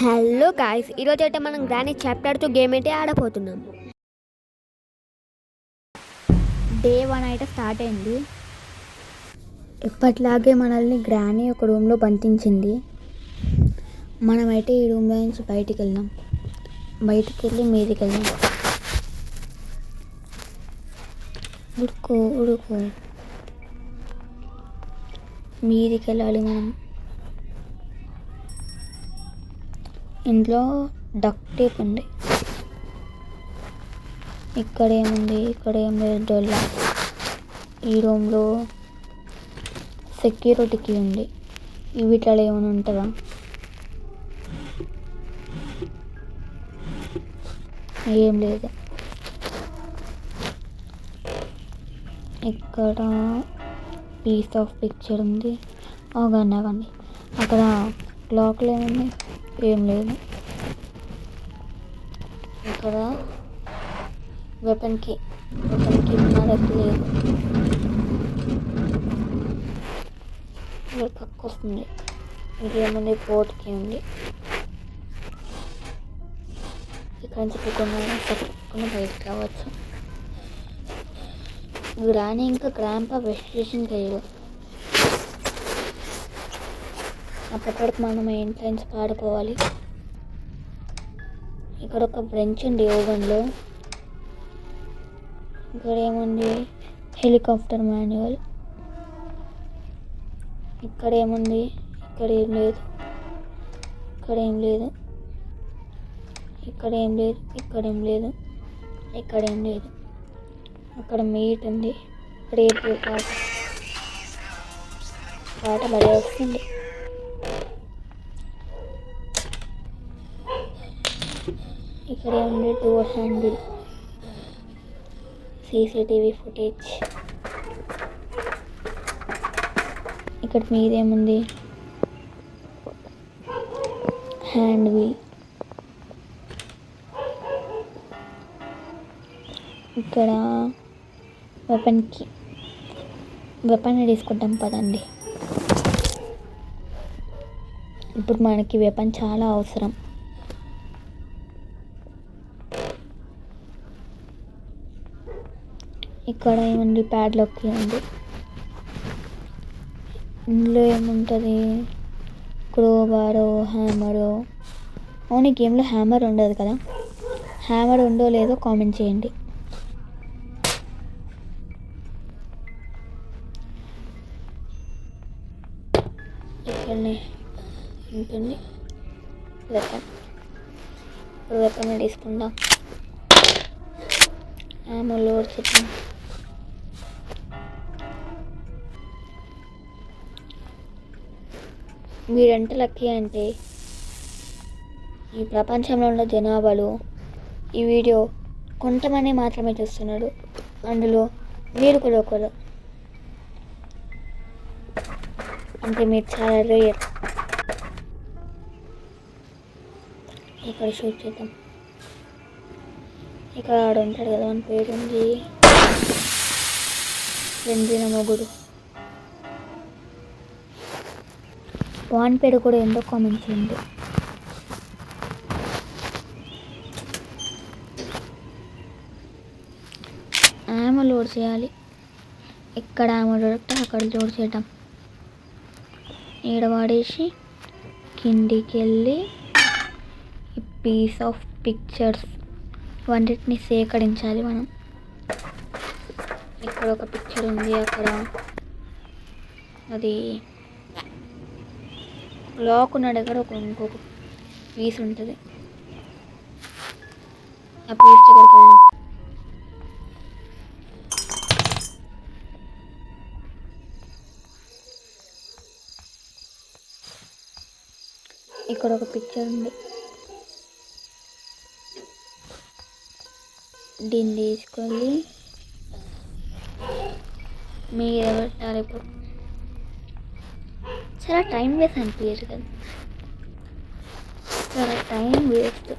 Hello guys, ఈరోజు అయితే మనం గ్రానీ చాప్టర్ 2 గేమ్ అయితే ఆడబోతున్నాం. డే 1 అయితే స్టార్ట్ అయింది. ఎప్పట్లాగే మనల్ని గ్రానీ ఒక రూమ్లో బంధించింది. మనమైతే ఈ రూమ్లో నుంచి బయటికి వెళ్ళాం. బయటికి వెళ్ళి మీదికి వెళ్ళాం. ఉడుకో మీదికి వెళ్ళాలి మనం. ఇంట్లో డక్ట్ టేప్ ఉంది. ఇక్కడ ఏముంది? ఇక్కడ ఏం లేదు. డొల్లా. ఈ రూమ్లో సెక్యూరిటీకి ఉంది. వీటిలో ఏమైనా ఉంటుందా? ఏం లేదు. ఇక్కడ పీస్ ఆఫ్ పిక్చర్ ఉంది. ఆగండి అక్కడ క్లాక్లు ఏముంది? ఏం లేదు. ఇక్కడ వెపన్కి మనకు లేదు. ఇక్కడ పక్క వస్తుంది. ఇంకేముంది? పోర్ట్కి ఉంది. ఇక్కడ నుంచి పట్టుకుని బయటకు రావచ్చు. గ్రానీ ఇంకా గ్రాంపా వెస్టిగేషన్కి వెళ్ళారు. అప్పటివరకు మనం ఎంట్రన్స్ పాడుకోవాలి. ఇక్కడ ఒక బ్రెంచ్ ఉంది ఓవెన్లో. ఇక్కడ ఏముంది? Helicopter manual. ఇక్కడ ఏముంది? ఇక్కడ ఏం లేదు. ఇక్కడ ఏం లేదు. ఇక్కడ ఏం లేదు. ఇక్కడ ఏం లేదు. ఇక్కడ ఏం లేదు. అక్కడ మీట్ ఉంది. రేపు పాట భలే వస్తుంది. ఇక్కడ ఉంది డోర్ హ్యాండిల్, సీసీటీవీ ఫుటేజ్. ఇక్కడ మీదేముంది? Hand wheel. ఇక్కడ వెపన్ తీసుకుంటాం పదండి. ఇప్పుడు మనకి వెపన్ చాలా అవసరం. ఇక్కడ ఏముంది? ప్యాడ్లాక్ ఉంది. ఇందులో ఏముంటుంది? క్రోబారో, హ్యామరో. అవును, ఈ గేమ్లో హ్యామర్ ఉండదు కదా. హ్యామర్ ఉందో లేదో కామెంట్ చేయండి. ఇక్కడనే ఉంటుంది వెపన్. ఇప్పుడు వెపన్ తీసుకుందాం. ఆమె లోడ్ చేద్దాం. మీరెంత లక్కీ అంటే ఈ ప్రపంచంలో ఉన్న జనాభాలో ఈ వీడియో కొంతమంది మాత్రమే చూస్తున్నారు. అందులో మీరు కూడా ఒకరు. అంటే మీరు చాలా రేర్. ఇక్కడ షూట్ చేద్దాం. ఇక్కడ ఆడ ఉంటాడు కదా, మన పేరు ఉంది వెంజిన మొగుడు. వాన్ పేరు కూడా ఎంతో కామెంట్ చేయండి. ఆమె లోడ్ చేయాలి. ఎక్కడ ఆమె దొరికితే అక్కడ లోడ్ చేయటం. ఈడ వాడేసి కిందికి వెళ్ళి ఈ పీస్ ఆఫ్ పిక్చర్స్ వంటిని సేకరించాలి మనం. ఇక్కడ ఒక పిక్చర్ ఉంది. అక్కడ అది లాక్ ఉన్న దగ్గర ఇంకొక పీస్ ఉంటుంది. ఆ పీస్ దగ్గరికి వెళ్దాం. ఇక్కడ ఒక పిక్చర్ ఉంది. దీన్ని తీసుకొని మీరు పెట్టాలి. ఇప్పుడు చాలా టైం వేస్ట్ అనిపించదు కదా. చాలా టైం వేస్ట్.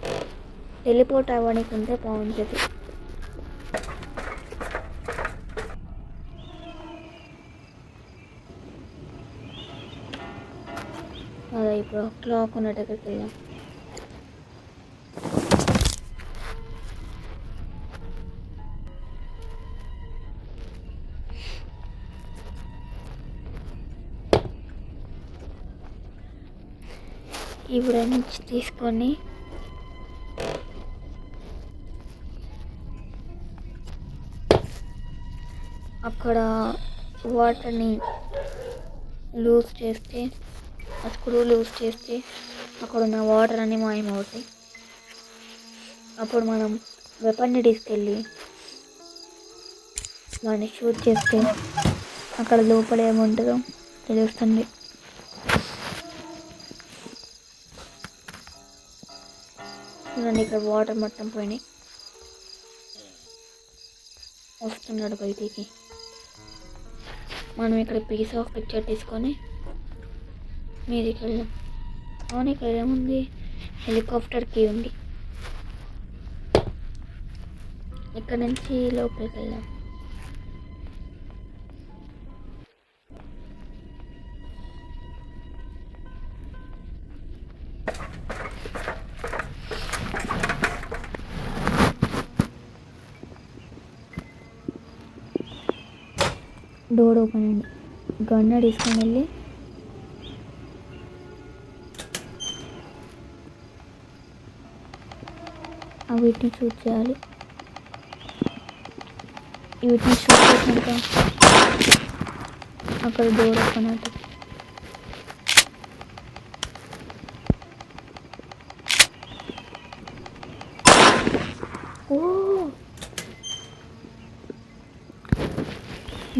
టెలిపోర్ట్ అవ్వడానికి ఉంటే బాగుంటుంది. అదే ఇప్పుడు క్లాక్ ఉన్న దగ్గరికి వెళ్దాం. ఈ బ్రష్ తీసుకొని అక్కడ వాటర్ని లూజ్ చేస్తే, ఆ స్క్రూ లూజ్ చేస్తే అక్కడ ఉన్న వాటర్ అన్నీ మాయమవుతాయి. అప్పుడు మనం వెపన్ని తీసుకెళ్ళి వాడిని షూట్ చేస్తే అక్కడ లోపల ఏముంటుందో తెలుస్తుంది. చూడండి, ఇక్కడ వాటర్ మొత్తం పోయినాయి. వస్తున్నాడు బయటికి. మనం ఇక్కడ పీస్ ఆఫ్ పిక్చర్ తీసుకొని మీదికి వెళ్దాం. అవును, ఇక్కడ ఏముంది? హెలికాప్టర్ కీ ఉంది. ఇక్కడ నుంచి లోపలికి వెళ్దాం. డోర్ ఓపెన్ అయింది. గన్ను తీసుకొని వెళ్ళి వీటిని షూట్ చేయాలి. వీటిని షూట్ చేసినాక అక్కడ డోర్ ఓపెన్ అవుతుంది.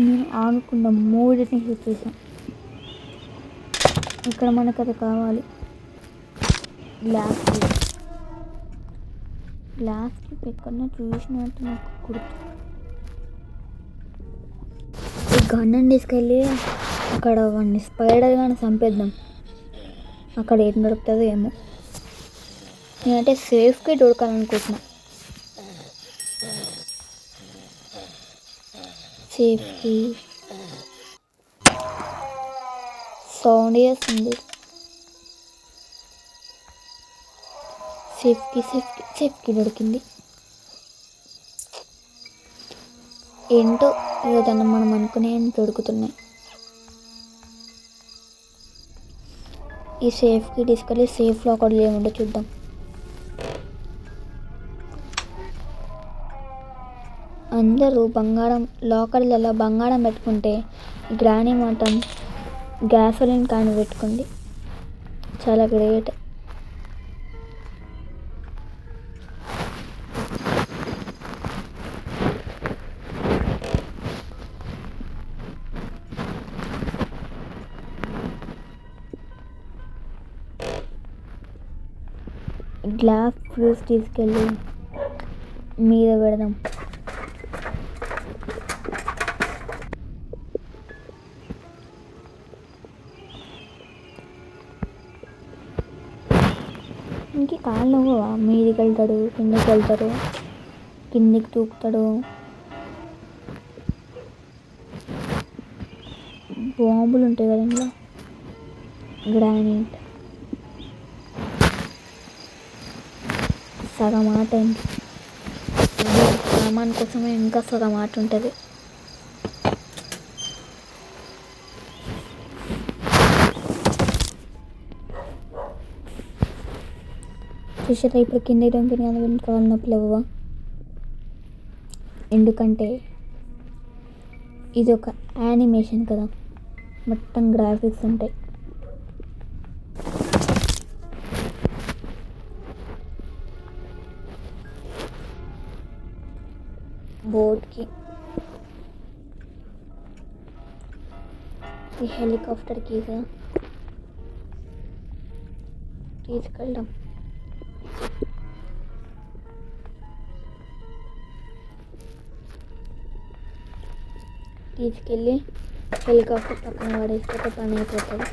నేను ఆనుకున్న మూడింటిని షూట్ చేసాను. ఇక్కడ మనకు అది కావాలి. గ్లాస్ ఎక్కడన్నా చూసినట్టు నాకు గుర్తు. ఈ గన్నుని తీసుకెళ్ళి అక్కడ వాడిని స్పైడర్ కానీ చంపేద్దాం. అక్కడ ఏం దొరుకుతుందో ఏమో. నేనంటే సేఫ్గా దొరకాలనుకుంటున్నా. సేఫ్టీ సౌండ్ చేస్తుంది. సేఫ్టీ దొరికింది. ఏంటో ఏదన్నా మనం అనుకునే దొరుకుతున్నాయి. ఈ సేఫ్కి తీసుకెళ్ళి సేఫ్లో ఒకటి ఏముండో చూద్దాం. అందరూ బంగారం లాకర్లలో బంగారం పెట్టుకుంటే గ్రానీ మాత్రం గ్యాసోలిన్ క్యాన్ పెట్టుకుంది. చాలా గ్రేట్. గ్లాస్ ఫ్యూజ్ తీసుకెళ్ళి మీద పెడదాం. ఇంక కాళ్ళు నువ్వా? మీదికి వెళ్తాడు, కిందకి వెళ్తాడు, కిందికి తూకుతాడు. బాంబులు ఉంటాయి కదా ఇందులో. గ్రానైట్ సగం ఆట అయింది. సామాన్ కోసమే ఇంకా సగం ఆట ఉంటుంది. చూసారా, ఇప్పుడు కింద దొంగిన కాళ్ళు నొప్పులు ఇవ్వవా? ఎందుకంటే ఇది ఒక యానిమేషన్ కదా, మొత్తం గ్రాఫిక్స్ ఉంటాయి. బోట్కి ఈ హెలికాప్టర్కి తీసుకెళ్దాం. తీసుకెళ్ళి హెలికాప్టర్ పక్కన పడేస్తే పని అయిపోతుంది.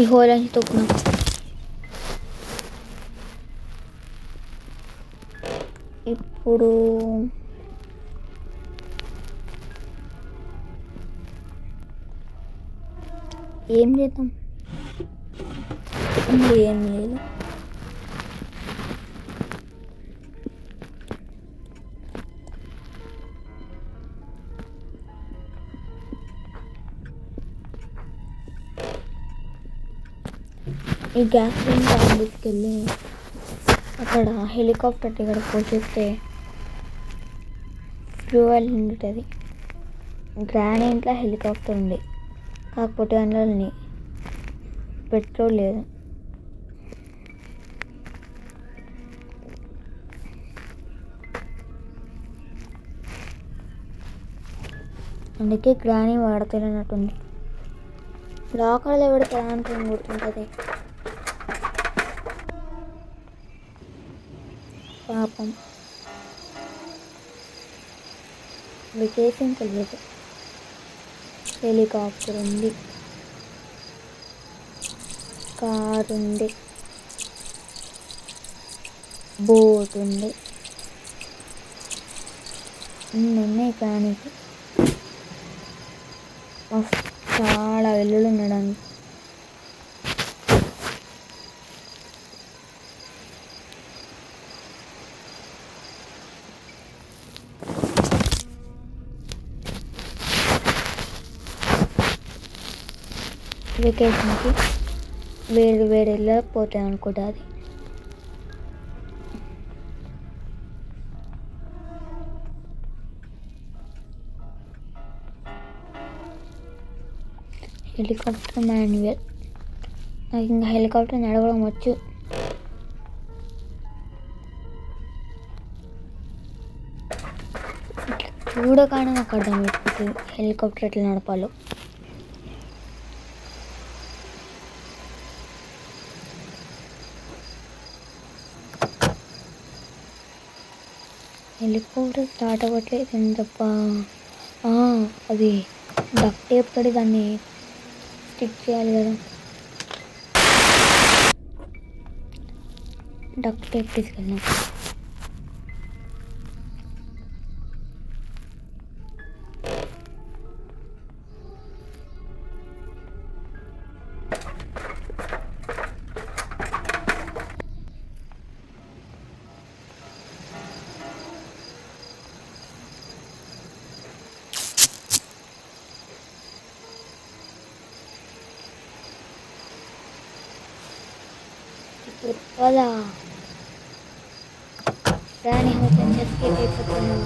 ఈ హోల్ అని తొక్కున్నాం. ఇప్పుడు ఏం చేద్దాం? ఏం లేదు. ఈ గ్యాస్ సిలిండర్ తీసుకెళ్ళి అక్కడ హెలికాప్టర్ దగ్గర పోసేస్తే ఫ్యూయల్ ఉంటుంది. గ్రాండ్ ఇంట్లో హెలికాప్టర్ ఉంది, కాకపోతే అందులో పెట్రోల్ లేదు. అందుకే గ్రాని వాడతలేనట్టుంది. లాకర్లో పెడితే అనుకుని గుర్తుంటుంది. పాపం వెకేషన్ తెలియదు. హెలికాప్టర్ ఉంది, కార్ ఉంది, బోట్ ఉంది, ఉన్నాయి. కానీ చాలా వెల్లులు ఉండడానికి. వెకేషన్కి వేరే వేరే వెళ్ళకపోతాయి అనుకుంటా. అది హెలికాప్టర్ మాన్యువల్. నాకు ఇంకా హెలికాప్టర్ నడవడం వచ్చు. చూడగానే నాకు అర్థమైపోతుంది హెలికాప్టర్ ఎట్లా నడపాలో. హెలికాప్టర్ స్టార్ట్ అవ్వట్లేదు ఎంతప్ప. అది డక్ట్ టేప్ తోటి దాన్ని స్టిక్ చేయాలి కదా. డక్ట్ టేప్ తీసుకెళ్ళినా. Wala. Rani hotel escape అయిపోతున్నాను.